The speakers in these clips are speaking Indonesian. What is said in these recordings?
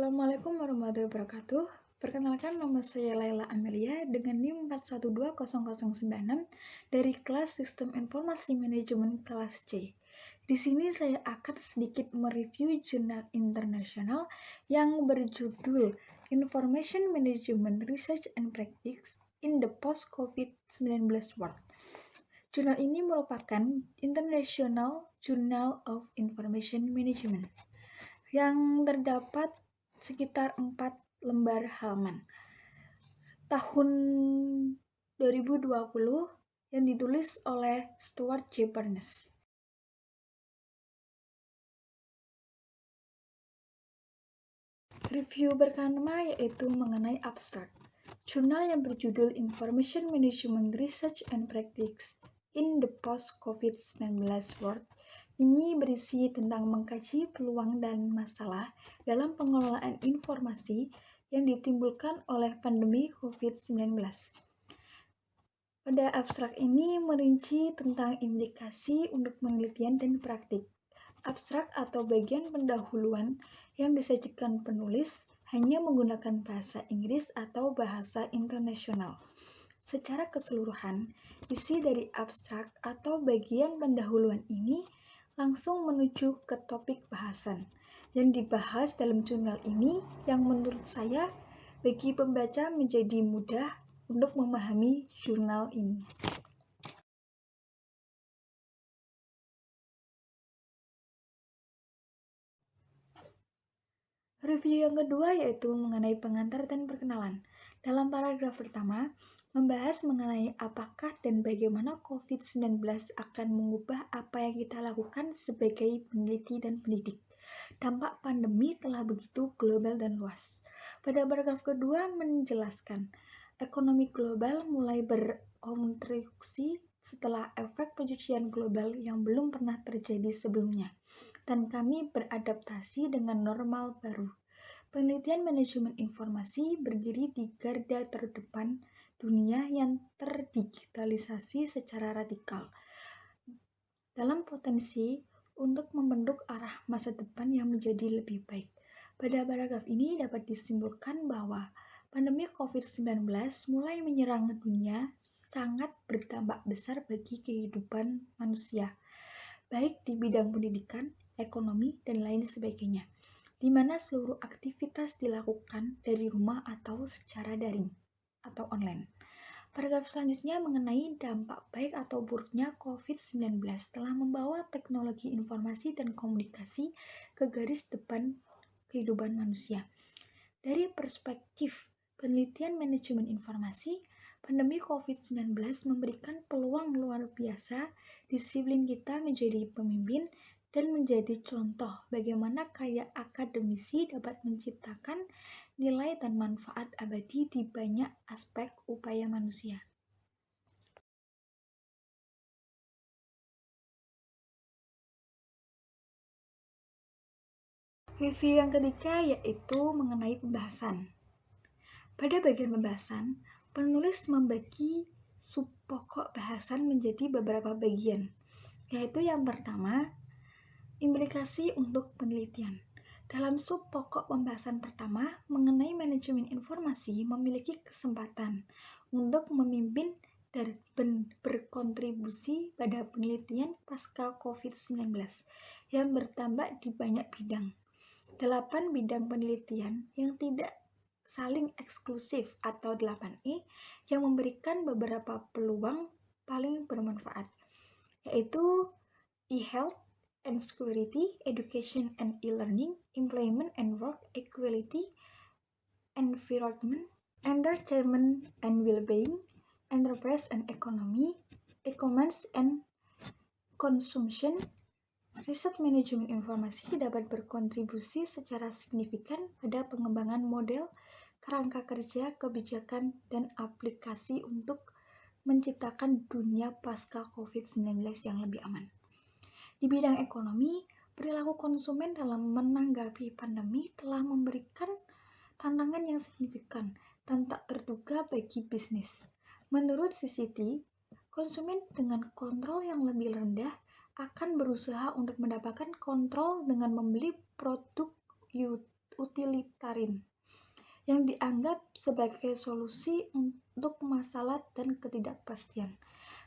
Assalamualaikum warahmatullahi wabarakatuh. Perkenalkan, nama saya Laila Amelia dengan NIM 4120096 dari kelas Sistem Informasi Manajemen kelas C. Di sini saya akan sedikit mereview jurnal internasional yang berjudul Information Management Research and Practice in the Post-COVID-19 World. Jurnal ini merupakan International Journal of Information Management yang terdapat sekitar 4 lembar halaman. Tahun 2020 yang ditulis oleh Stuart J. Barnes. Review pertama yaitu mengenai abstrak. Jurnal yang berjudul Information Management Research and Practice in the Post-COVID-19 World ini berisi tentang mengkaji peluang dan masalah dalam pengelolaan informasi yang ditimbulkan oleh pandemi COVID-19. Pada abstrak ini merinci tentang implikasi untuk penelitian dan praktik. Abstrak atau bagian pendahuluan yang disajikan penulis hanya menggunakan bahasa Inggris atau bahasa internasional. Secara keseluruhan, isi dari abstrak atau bagian pendahuluan ini langsung menuju ke topik bahasan yang dibahas dalam jurnal ini yang menurut saya bagi pembaca menjadi mudah untuk memahami jurnal ini. Review yang kedua yaitu mengenai pengantar dan perkenalan. Dalam paragraf pertama, membahas mengenai apakah dan bagaimana COVID-19 akan mengubah apa yang kita lakukan sebagai peneliti dan pendidik. Dampak pandemi telah begitu global dan luas. Pada paragraf kedua menjelaskan, ekonomi global mulai berkontribusi setelah efek pencucian global yang belum pernah terjadi sebelumnya, dan kami beradaptasi dengan normal baru. Penelitian manajemen informasi berdiri di garda terdepan dunia yang terdigitalisasi secara radikal, dalam potensi untuk membentuk arah masa depan yang menjadi lebih baik. Pada paragraf ini dapat disimpulkan bahwa pandemi COVID-19 mulai menyerang dunia sangat berdampak besar bagi kehidupan manusia, baik di bidang pendidikan, ekonomi, dan lain sebagainya, di mana seluruh aktivitas dilakukan dari rumah atau secara daring atau online. Paragraf selanjutnya mengenai dampak baik atau buruknya COVID-19 telah membawa teknologi informasi dan komunikasi ke garis depan kehidupan manusia. Dari perspektif penelitian manajemen informasi, pandemi COVID-19 memberikan peluang luar biasa disiplin kita menjadi pemimpin dan menjadi contoh bagaimana karya akademisi dapat menciptakan nilai dan manfaat abadi di banyak aspek upaya manusia. Review yang ketiga yaitu mengenai pembahasan. Pada bagian pembahasan, penulis membagi sub pokok bahasan menjadi beberapa bagian, yaitu yang pertama, implikasi untuk penelitian. Dalam sub pokok pembahasan pertama mengenai manajemen informasi memiliki kesempatan untuk memimpin dan berkontribusi pada penelitian pasca COVID-19 yang bertambah di banyak bidang. 8 bidang penelitian yang tidak saling eksklusif atau 8E yang memberikan beberapa peluang paling bermanfaat, yaitu e-health and security, education and e-learning, employment and work equality, environment, entertainment and well-being, enterprise and economy, e-commerce and consumption. Riset manajemen informasi dapat berkontribusi secara signifikan pada pengembangan model, kerangka kerja, kebijakan, dan aplikasi untuk menciptakan dunia pasca COVID-19 yang lebih aman. Di bidang ekonomi, perilaku konsumen dalam menanggapi pandemi telah memberikan tantangan yang signifikan dan tak terduga bagi bisnis. Menurut CCT, konsumen dengan kontrol yang lebih rendah akan berusaha untuk mendapatkan kontrol dengan membeli produk utilitarian yang dianggap sebagai solusi untuk masalah dan ketidakpastian.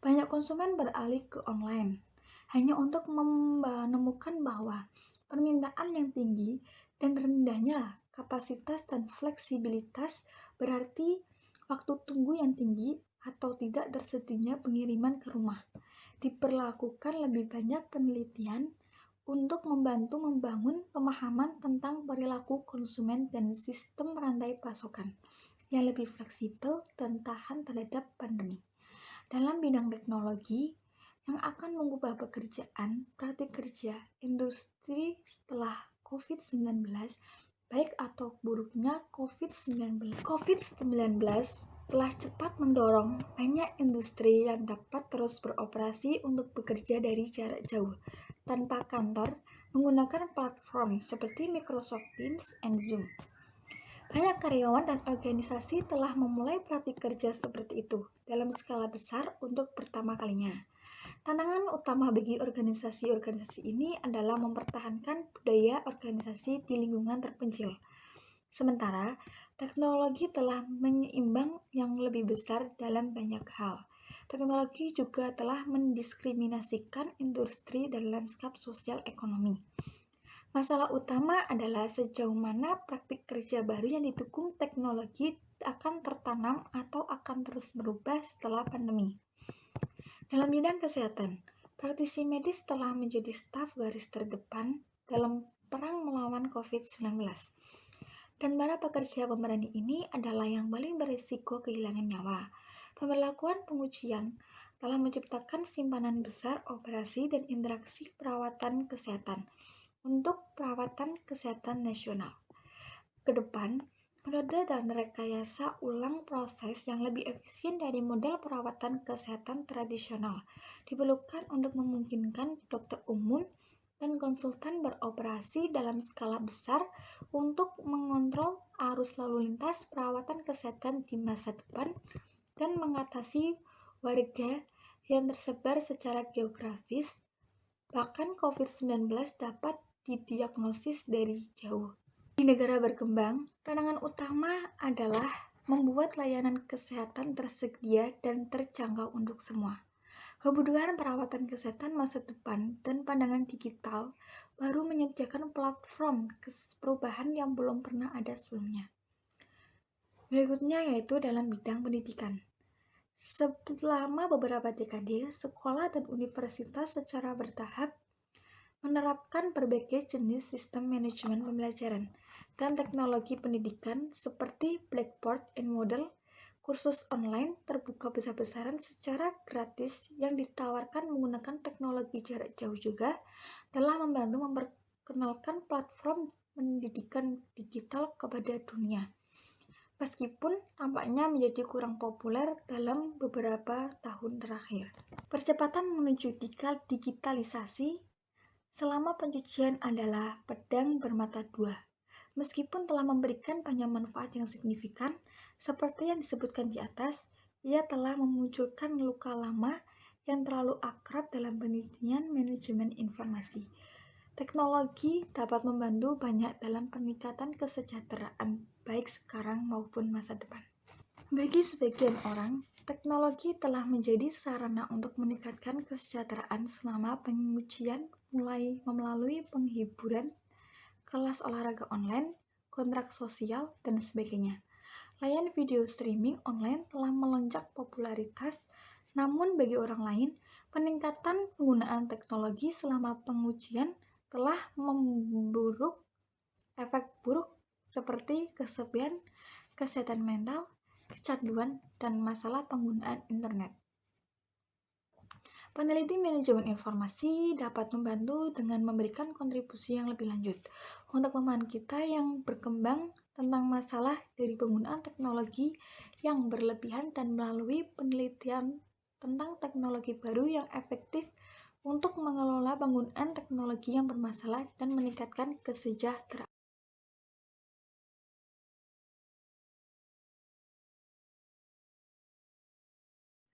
Banyak konsumen beralih ke online hanya untuk menemukan bahwa permintaan yang tinggi dan rendahnya kapasitas dan fleksibilitas berarti waktu tunggu yang tinggi atau tidak tersedianya pengiriman ke rumah. Diperlakukan lebih banyak penelitian untuk membantu membangun pemahaman tentang perilaku konsumen dan sistem rantai pasokan yang lebih fleksibel dan tahan terhadap pandemi. Dalam bidang teknologi yang akan mengubah pekerjaan, praktik kerja, industri setelah COVID-19, baik atau buruknya COVID-19 telah cepat mendorong banyak industri yang dapat terus beroperasi untuk bekerja dari jarak jauh tanpa kantor menggunakan platform seperti Microsoft Teams and Zoom. Banyak karyawan dan organisasi telah memulai praktik kerja seperti itu dalam skala besar untuk pertama kalinya. Tantangan utama bagi organisasi-organisasi ini adalah mempertahankan budaya organisasi di lingkungan terpencil. Sementara, teknologi telah menyeimbang yang lebih besar dalam banyak hal. Teknologi juga telah mendiskriminasikan industri dan lanskap sosial ekonomi. Masalah utama adalah sejauh mana praktik kerja baru yang didukung teknologi akan tertanam atau akan terus berubah setelah pandemi. Dalam bidang kesehatan, praktisi medis telah menjadi staf garis terdepan dalam perang melawan COVID-19. Dan para pekerja pemberani ini adalah yang paling berisiko kehilangan nyawa. Pemberlakuan pengujian telah menciptakan simpanan besar operasi dan interaksi perawatan kesehatan untuk perawatan kesehatan nasional. Ke depan, metode dan rekayasa ulang proses yang lebih efisien dari model perawatan kesehatan tradisional diperlukan untuk memungkinkan dokter umum dan konsultan beroperasi dalam skala besar untuk mengontrol arus lalu lintas perawatan kesehatan di masa depan dan mengatasi warga yang tersebar secara geografis. Bahkan COVID-19 dapat didiagnosis dari jauh. Di negara berkembang, tantangan utama adalah membuat layanan kesehatan tersedia dan terjangkau untuk semua. Kebutuhan perawatan kesehatan masa depan dan pandangan digital baru menyediakan platform perubahan yang belum pernah ada sebelumnya. Berikutnya yaitu dalam bidang pendidikan. Selama beberapa dekade, sekolah dan universitas secara bertahap menerapkan berbagai jenis sistem manajemen pembelajaran dan teknologi pendidikan seperti Blackboard and Moodle, kursus online terbuka besar-besaran secara gratis yang ditawarkan menggunakan teknologi jarak jauh juga telah membantu memperkenalkan platform pendidikan digital kepada dunia. Meskipun tampaknya menjadi kurang populer dalam beberapa tahun terakhir. Percepatan menuju digitalisasi selama pencucian adalah pedang bermata dua. Meskipun telah memberikan banyak manfaat yang signifikan, seperti yang disebutkan di atas, ia telah memunculkan luka lama yang terlalu akrab dalam penelitian manajemen informasi. Teknologi dapat membantu banyak dalam peningkatan kesejahteraan, baik sekarang maupun masa depan. Bagi sebagian orang, teknologi telah menjadi sarana untuk meningkatkan kesejahteraan selama pengujian mulai melalui penghiburan, kelas olahraga online, kontrak sosial, dan sebagainya. Layanan video streaming online telah melonjak popularitas, namun bagi orang lain, peningkatan penggunaan teknologi selama pengujian telah memburuk efek buruk seperti kesepian, kesehatan mental, kecanduan, dan masalah penggunaan internet. Peneliti manajemen informasi dapat membantu dengan memberikan kontribusi yang lebih lanjut untuk pemahaman kita yang berkembang tentang masalah dari penggunaan teknologi yang berlebihan dan melalui penelitian tentang teknologi baru yang efektif untuk mengelola penggunaan teknologi yang bermasalah dan meningkatkan kesejahteraan.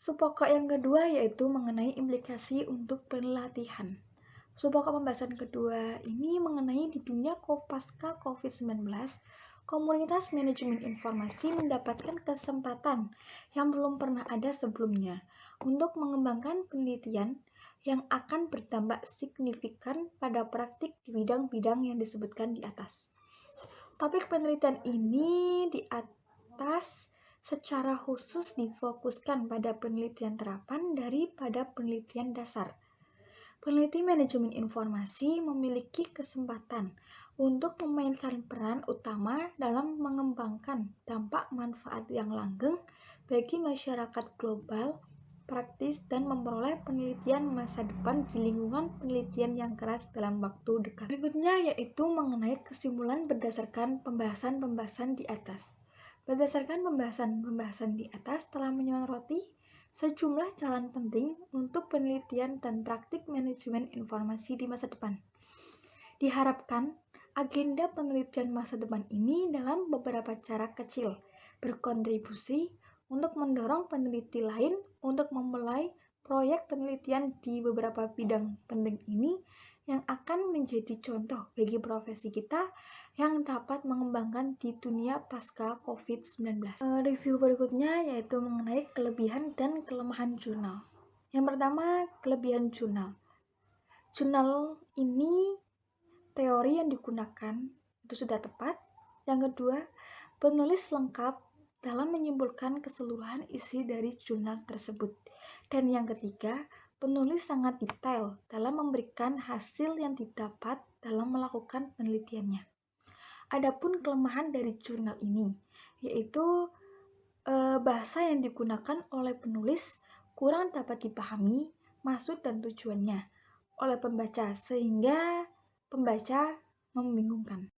Subpokok yang kedua yaitu mengenai implikasi untuk pelatihan. Sebuah pembahasan kedua ini mengenai di dunia pasca COVID-19, komunitas manajemen informasi mendapatkan kesempatan yang belum pernah ada sebelumnya untuk mengembangkan penelitian yang akan berdampak signifikan pada praktik di bidang-bidang yang disebutkan di atas. Topik penelitian ini di atas secara khusus difokuskan pada penelitian terapan daripada penelitian dasar. Peneliti manajemen informasi memiliki kesempatan untuk memainkan peran utama dalam mengembangkan dampak manfaat yang langgeng bagi masyarakat global, praktis, dan memperoleh penelitian masa depan di lingkungan penelitian yang keras dalam waktu dekat. Berikutnya yaitu mengenai kesimpulan berdasarkan pembahasan-pembahasan di atas. Berdasarkan pembahasan-pembahasan di atas telah menyoroti sejumlah jalan penting untuk penelitian dan praktik manajemen informasi di masa depan. Diharapkan agenda penelitian masa depan ini dalam beberapa cara kecil berkontribusi untuk mendorong peneliti lain untuk memulai proyek penelitian di beberapa bidang penting ini yang akan menjadi contoh bagi profesi kita yang dapat mengembangkan di dunia pasca COVID-19. Review berikutnya yaitu mengenai kelebihan dan kelemahan jurnal. Yang pertama, kelebihan jurnal. Jurnal ini teori yang digunakan itu sudah tepat. Yang kedua, penulis lengkap dalam menyimpulkan keseluruhan isi dari jurnal tersebut. Dan yang ketiga, penulis sangat detail dalam memberikan hasil yang didapat dalam melakukan penelitiannya. Adapun kelemahan dari jurnal ini, yaitu bahasa yang digunakan oleh penulis kurang dapat dipahami maksud dan tujuannya oleh pembaca, sehingga pembaca membingungkan.